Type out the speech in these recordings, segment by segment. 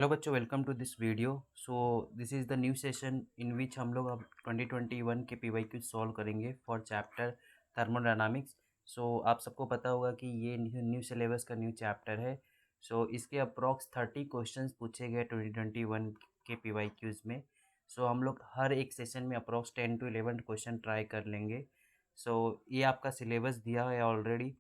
Hello बच्चों, welcome to this video. So this is the new session in which हम लोग अब 2021 के पीवाईक्यू सॉल्व करेंगे फॉर चैप्टर थर्मोडायनामिक्स। सो आप सबको पता होगा कि ये न्यू सिलेबस का न्यू चैप्टर है। सो इसके अप्रॉक्स 30 क्वेश्चंस पूछे गए 2021 के पीवाईक्यूज़ में। सो हम लोग हर एक सेशन में अप्रॉक्स 10 to 11 क्वेश्चन ट्राई कर लेंगे। सो ये आपका सिलेबस दिया है already.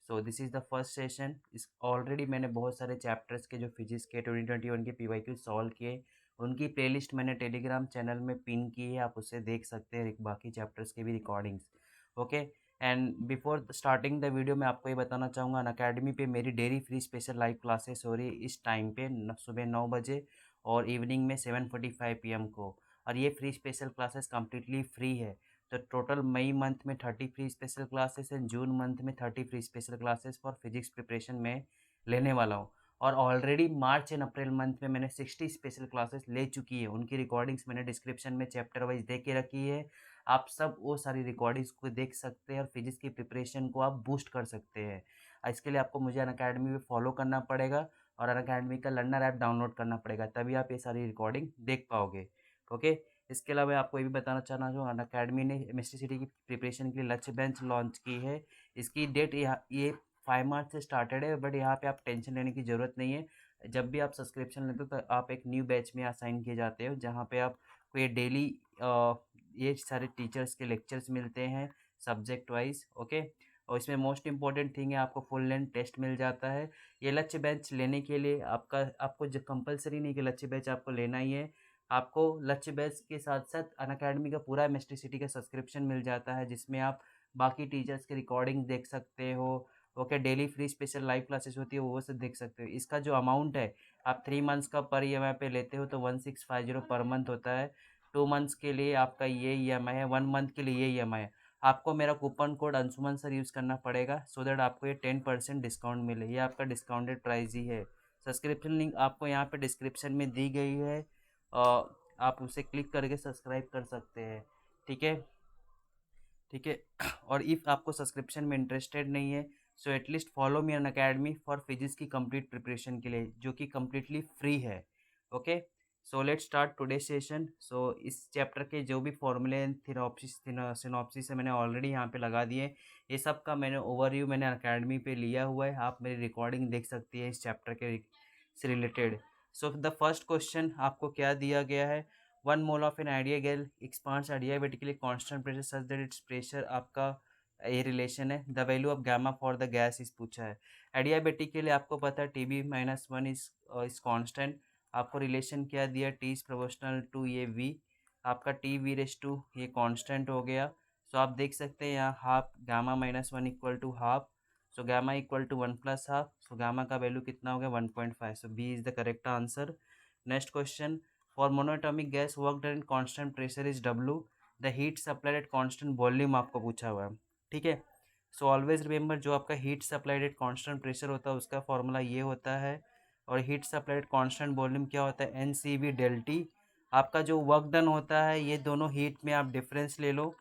So this is the first session. इस ऑलरेडी मैंने बहुत सारे चैप्टर्स के जो फिजिक्स के 2021 के पीवाईक्यू सॉल्व किए, उनकी प्लेलिस्ट मैंने टेलीग्राम चैनल में पिन की है, आप उससे देख सकते हैं बाकी चैप्टर्स के भी recordings. Okay. And before starting the video मैं आपको ये बताना चाहूँगा, अनअकैडमी पे मेरी daily free special live classes हो रही है इस टाइम पे सुबह 9 बजे और इवनिंग में 7:45 PM को। और ये free special classes completely free है। तो टोटल मई मंथ में 30 free special classes and June month में 30 free special classes for physics preparation में लेने वाला हूँ। और already March and April month में मैंने 60 स्पेशल क्लासेस ले चुकी है, उनकी रिकॉर्डिंग्स मैंने डिस्क्रिप्शन में चैप्टर वाइज दे के रखी है। आप सब वो सारी रिकॉर्डिंग्स को देख सकते हैं और फिजिक्स की प्रिपरेशन को आप बूस्ट कर सकते हैं। इसके लिए आपको मुझे अनअकैडमी में फॉलो करना पड़ेगा और अनअकैडमी का लर्नर ऐप डाउनलोड करना पड़ेगा, तभी आप ये सारी रिकॉर्डिंग देख पाओगे। ओके। इसके अलावा मैं आपको ये भी बताना चाहना हूँ, अनअकैडमी ने एमएसटी की प्रिपरेशन के लिए लक्ष्य बेंच लॉन्च की है। इसकी डेट ये 5 मार्च से स्टार्टेड है, बट यहाँ पे आप टेंशन लेने की ज़रूरत नहीं है। जब भी आप सब्सक्रिप्शन लेते हो तो आप एक न्यू बैच में असाइन किए जाते हो, जहाँ पे आपको ये डेली ये सारे टीचर्स के लेक्चर्स मिलते हैं सब्जेक्ट वाइज। ओके। और इसमें मोस्ट इंपॉर्टेंट थिंग है, आपको फुल लेंथ टेस्ट मिल जाता है। ये लक्ष्य बेंच लेने के लिए आपको जो कंपलसरी नहीं कि लक्ष्य बेंच आपको लेना ही है, आपको लक्ष्य बैच के साथ साथ अनअकैडमी का पूरा एमएसटी सिटी का सब्सक्रिप्शन मिल जाता है, जिसमें आप बाकी टीचर्स की रिकॉर्डिंग देख सकते हो। Okay. Daily free special live classes होती है, वो सब देख सकते हो। इसका जो अमाउंट है, आप 3 मंथ्स का पर EMI पे लेते हो तो 1650 पर मंथ होता है। 2 मंथ्स के लिए आपका ये EMI है, 1 मंथ के लिए ये EMI है। आपको मेरा coupon code Anshuman sir use करना पड़ेगा सो दैट आपको ये 10% डिस्काउंट मिले। ये आपका डिस्काउंटेड प्राइस ही है। सब्सक्रिप्शन लिंक आपको यहाँ पे डिस्क्रिप्शन में दी गई है, आप उसे क्लिक करके सब्सक्राइब कर सकते हैं। ठीक है। ठीक है। और इफ़ आपको सब्सक्रिप्शन में इंटरेस्टेड नहीं है, so at least follow me Unacademy for physics की कंप्लीट प्रिपरेशन के लिए, जो कि कम्प्लीटली फ्री है। Okay. So let start today session. So इस चैप्टर के जो भी फॉर्मूले सिनॉप्सिस है मैंने ऑलरेडी यहाँ पे लगा दिए। ये सब का मैंने ओवरव्यू मैंने अकेडमी पे लिया हुआ है, आप मेरी रिकॉर्डिंग देख सकती है इस चैप्टर के से related. So the first question आपको क्या दिया गया है, 1 mole of an idea gas expands adiabatically constant pressure such that it's pressure, आपका ये रिलेशन है। The value of gamma for the gas इस पूछा है। एडियाबेटिक के लिए आपको पता है TB-1 इज कांस्टेंट। आपको रिलेशन क्या दिया, T इज प्रोपोर्शनल टू ये V, आपका TV/2 ये कांस्टेंट हो गया। सो आप देख सकते हैं यहाँ half gamma equal to half, so gamma equal to 1 plus half, so gamma का वैल्यू कितना हो गया 1.5, so B is the correct answer. Next question, for monoatomic gas work done constant pressure is W, the heat supplied at constant volume आपको पूछा हुआ है। ठीक है। सो ऑलवेज रिमेंबर, जो आपका heat supplied at constant pressure होता है उसका फॉर्मूला ये होता है, और heat supplied at constant volume क्या होता है, NCV डेल टी। आपका जो वर्क डन होता है, ये दोनों हीट में आप डिफरेंस ले लो,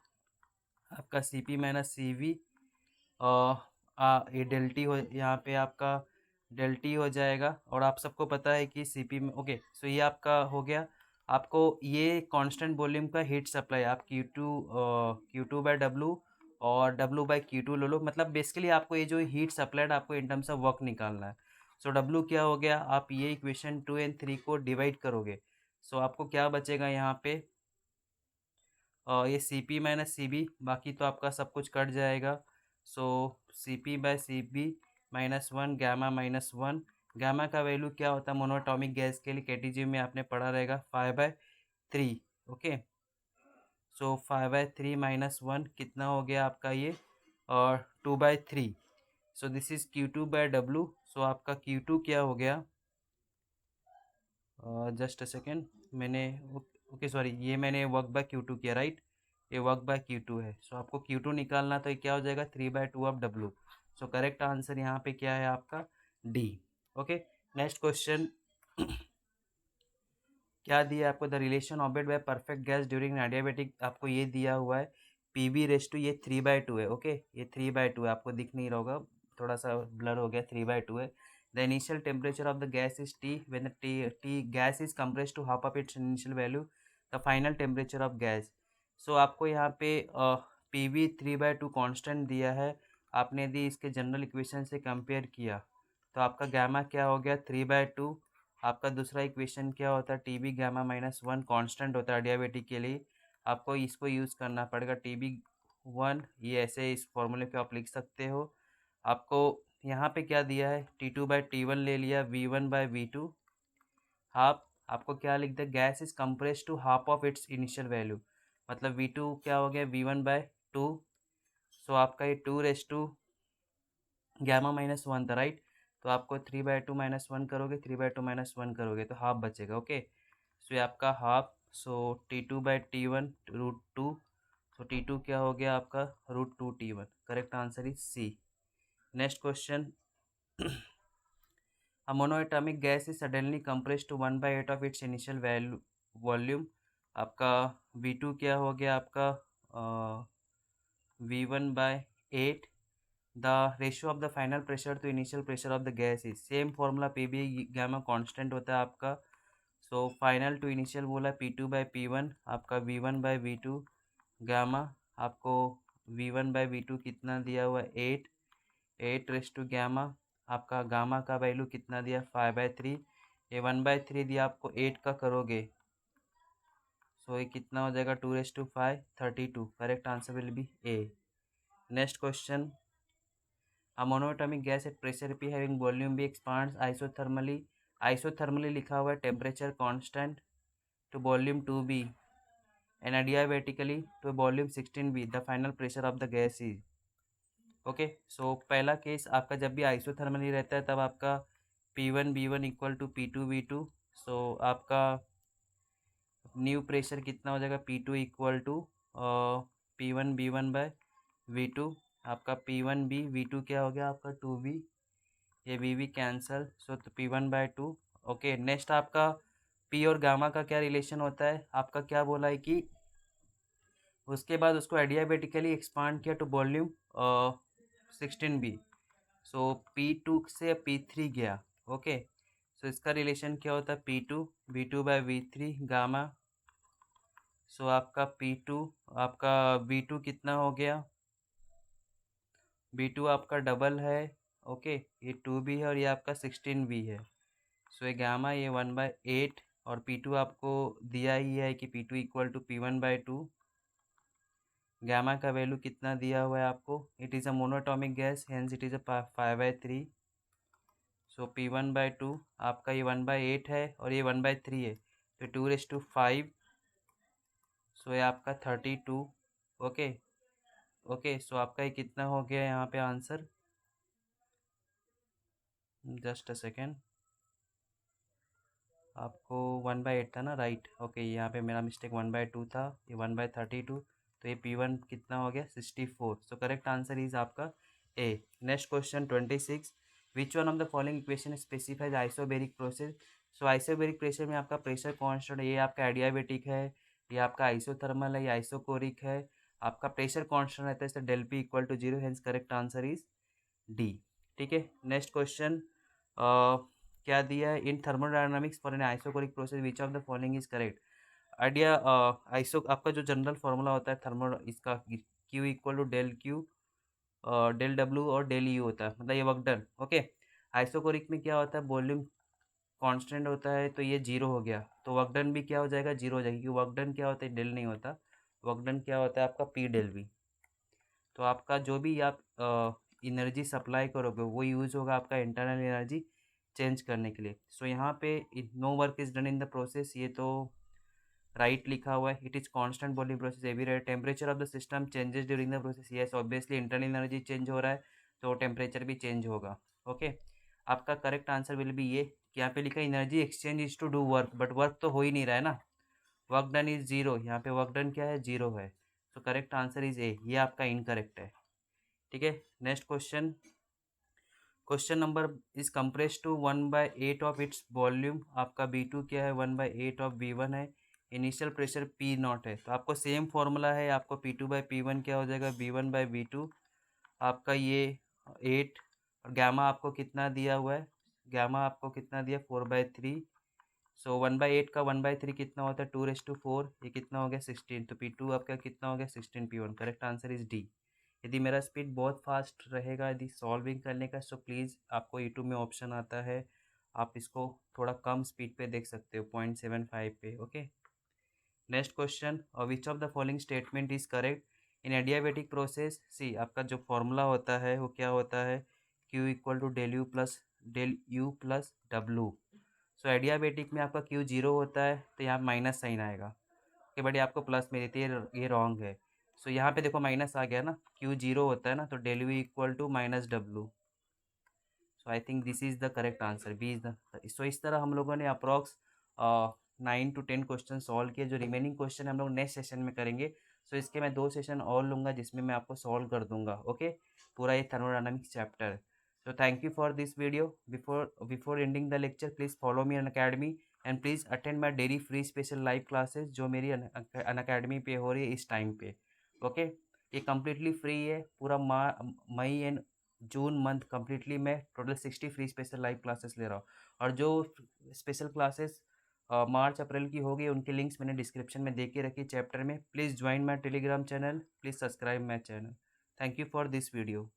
आपका CP माइनस CV, ये डेल टी हो, यहाँ पे आपका डेल टी हो जाएगा। और आप सबको पता है कि CP में, ओके, सो ये आपका हो गया। आपको ये कांस्टेंट वॉल्यूम का हीट सप्लाई आप Q2/W और W/Q2 ले लो, मतलब बेसिकली आपको ये जो हीट सप्लाइड आपको इन टर्म्स ऑफ वर्क निकालना है। सो W क्या हो गया, आप ये इक्वेशन 2 और 3 को डिवाइड करोगे, सो आपको क्या बचेगा यहाँ पे, ये CP माइनस CB, बाकी तो आपका सब कुछ कट जाएगा। सो CP/CB -1 गामा-1, गामा का वैल्यू क्या होता है मोनोटॉमिक गैस के लिए, KTG में आपने पढ़ा रहेगा 5/3। ओके। सो 5/3 -1 कितना हो गया आपका ये, और 2/3। So this is Q2/W। सो आपका Q2 क्या हो गया, जस्ट अ सेकेंड, मैंने ओके सॉरी, ये मैंने वर्क बाय Q2 किया, राइट, ये वर्क बाय Q2 है। सो आपको Q2 निकालना, तो ये क्या हो जाएगा 3/2 of W। So correct answer यहाँ पे क्या है आपका D। ओके। नेक्स्ट क्वेश्चन, क्या दिया आपको, the relation obtained by perfect gas during adiabatic, आपको ये दिया हुआ है PB/, ये 3/2 है। ओके, ये 3/2 है, आपको दिख नहीं रहा होगा, थोड़ा सा ब्लर हो गया, 3/2 है। The initial temperature of the gas is T when the T gas is compressed to half of its initial value the final temperature of gas. So आपको यहाँ पे पी वी 3/2 कॉन्स्टेंट दिया है, आपने यदि इसके जनरल इक्वेशन से compare किया तो आपका गैमा क्या हो गया 3/2। आपका दूसरा इक्वेशन क्या होता है टी बी गैमा -1 कॉन्स्टेंट होता है एडियाबेटिक के लिए, आपको इसको यूज़ करना पड़ेगा टी बी 1, ये ऐसे इस फॉर्मूले पे आप लिख सकते हो। आपको यहाँ पे क्या दिया है T2/T1 ले लिया, V1/V2 हाफ, आपको क्या लिख दिया gas is compress to half of its initial value, मतलब V2 क्या हो गया V1/2। सो आपका ये 2 गैमा -1 था राइट, तो आपको 3/2 -1 करोगे, 3/2 -1 करोगे तो हाफ बचेगा। ओके, सो ये आपका हाफ, सो T2/T1 √2, सो T2 क्या हो गया आपका √2 T1, correct answer is C. Next question, a monoatomic gas is suddenly compressed to 1/8 of its initial value volume, आपका V2 क्या हो गया आपका V1/8, the ratio of the final pressure to initial pressure of the gas is, same formula P V gamma constant होता है आपका। So final to initial बोला P2/P1, आपका V1/V2 गामा, आपको V1/V2 कितना दिया हुआ है 8 रेस टू गामा, आपका गामा का वैल्यू कितना दिया 5/3, ये 1/3 दिया आपको 8 का करोगे, सो ये कितना हो जाएगा 2 raise to 5 32, correct answer will be A. Next question, a monoatomic gas at pressure P having volume B expands isothermally, isothermally लिखा हुआ है temperature constant to volume 2B and adiabatically to volume 16B, the final pressure of the gas is। Okay, so पहला case आपका जब भी isothermally रहता है तब आपका P1B1 इक्वल टू P2B2, सो आपका न्यू प्रेशर कितना हो जाएगा P2 इक्वल टू P1B1/V2, आपका P1B V2 क्या हो गया आपका 2B, ये V कैंसल, सो तो P1/2। ओके, नेक्स्ट आपका P और गामा का क्या रिलेशन होता है, आपका क्या बोला है कि उसके बाद उसको एडियाबेटिकली एक्सपांड किया to volume 16B, so P2 से P3 गया। ओके, सो इसका रिलेशन क्या होता है P2 V2/V3 गामा, सो आपका P2 आपका V2 कितना हो गया, V2 आपका डबल है। ओके, ये 2B है और ये आपका 16B है, सो ये गामा ये 1/8 और P2 आपको दिया ही है कि P2 equal to P1/2, gamma का वैल्यू कितना दिया हुआ है आपको, it is a monatomic gas hence it is a 5/3, so P1/2 आपका ये 1/8 है और ये 1/3 है, तो 2 रेस टू 5, सो ये आपका 32। ओके, ओके, सो आपका ये कितना हो गया यहाँ पे आंसर, जस्ट अ सेकेंड, आपको 1/8 था ना राइट। ओके, यहाँ पे मेरा मिस्टेक 1/2 था, ये 1/32, तो ये P1 कितना हो गया 64, सो करेक्ट आंसर इज आपका A. Next question 26, which one of the following equation specifies isobaric process. So isobaric pressure में आपका प्रेशर कांस्टेंट, ये आपका एडियाबेटिक है, ये आपका आइसोथर्मल है, ये आइसोकोरिक है, आपका प्रेशर कांस्टेंट रहता है इससे del P equal to 0, hence correct answer is D. ठीक है, नेक्स्ट क्वेश्चन क्या दिया है, in thermodynamics for an isochoric process which of the following is correct. Idea iso आपका जो जनरल फॉर्मूला होता है थर्मो इसका Q equal to del Q del W और डेल U होता है, मतलब ये वर्क डन। ओके, आइसोकोरिक में क्या होता है वॉल्यूम कांस्टेंट होता है, तो ये 0 हो गया, तो वर्क डन भी क्या हो जाएगा 0 हो जाएगा, क्योंकि वर्क डन क्या होता है डेल नहीं होता, वर्क डन क्या होता है आपका P डेल V। तो आपका जो भी आप एनर्जी सप्लाई करोगे वो यूज़ होगा आपका इंटरनल एनर्जी चेंज करने के लिए। सो यहाँ पे no work is done in the process, ये तो राइट लिखा हुआ है, it is constant boiling process every right, temperature of the system changes during the process, yes obviously internal energy change हो रहा है तो टेम्परेचर भी चेंज होगा। ओके, आपका करेक्ट आंसर विल बी ये कि यहाँ पे लिखा है energy exchange is to do work, but work तो हो ही नहीं रहा है ना, वर्क डन इज 0, यहाँ पे वर्क डन क्या है 0 है, तो करेक्ट आंसर इज ए, ये आपका इनकरेक्ट है। ठीक है, next question, question number is compress to 1/8 of its volume, आपका B2 क्या है 1/8 ऑफ V1 है, इनिशियल प्रेशर P0 है, तो आपको सेम फॉर्मूला है, आपको P2/P1 क्या हो जाएगा V1/V2, आपका ये 8 और गामा आपको कितना दिया हुआ है गामा आपको कितना दिया 4/3। सो 1/8 का 1/3 कितना होता है 2/4, ये कितना हो गया 16। तो P2 आपका कितना हो गया 16 P1। Correct answer is D. यदि मेरा स्पीड बहुत फास्ट रहेगा यदि सॉल्विंग करने का, सो प्लीज़ आपको E2 में ऑप्शन आता है, आप इसको थोड़ा कम स्पीड पे देख सकते हो 0.75 पे। Okay, next question, which of the following statement is correct in adiabatic process. See आपका जो फॉर्मूला होता है वो क्या होता है, Q equal to del u plus डब्लू। सो एडियाबेटिक में आपका Q जीरो होता है तो यहाँ माइनस साइन आएगा कि बड़ी आपको प्लस में देती है, ये रॉन्ग है। सो यहाँ पे देखो माइनस आ गया ना, Q जीरो होता है ना, तो del U equal to minus W. So I think this is the correct answer, B is the. So इस तरह हम लोगों ने अप्रॉक्स 9 to 10 क्वेश्चन सॉल्व किए। जो रिमेनिंग क्वेश्चन हम लोग नेक्स्ट सेशन में करेंगे। सो इसके मैं 2 सेशन और लूँगा जिसमें मैं आपको सॉल्व कर दूंगा। ओके, पूरा ये thermodynamics chapter. So thank you for this video. Before ending the lecture, please follow me on Academy and please attend my daily free special live classes जो मेरी अनअकैडमी पे हो रही है इस टाइम पे। ओके, ये कम्प्लीटली फ्री है। पूरा मई एंड जून मंथ कम्प्लीटली मैं total 60 free special live classes ले रहा हूँ। और जो स्पेशल क्लासेस मार्च अप्रैल की होगी उनके लिंक्स मैंने डिस्क्रिप्शन में दे के रखी चैप्टर में। Please join my Telegram channel, please subscribe my channel. Thank you for this video.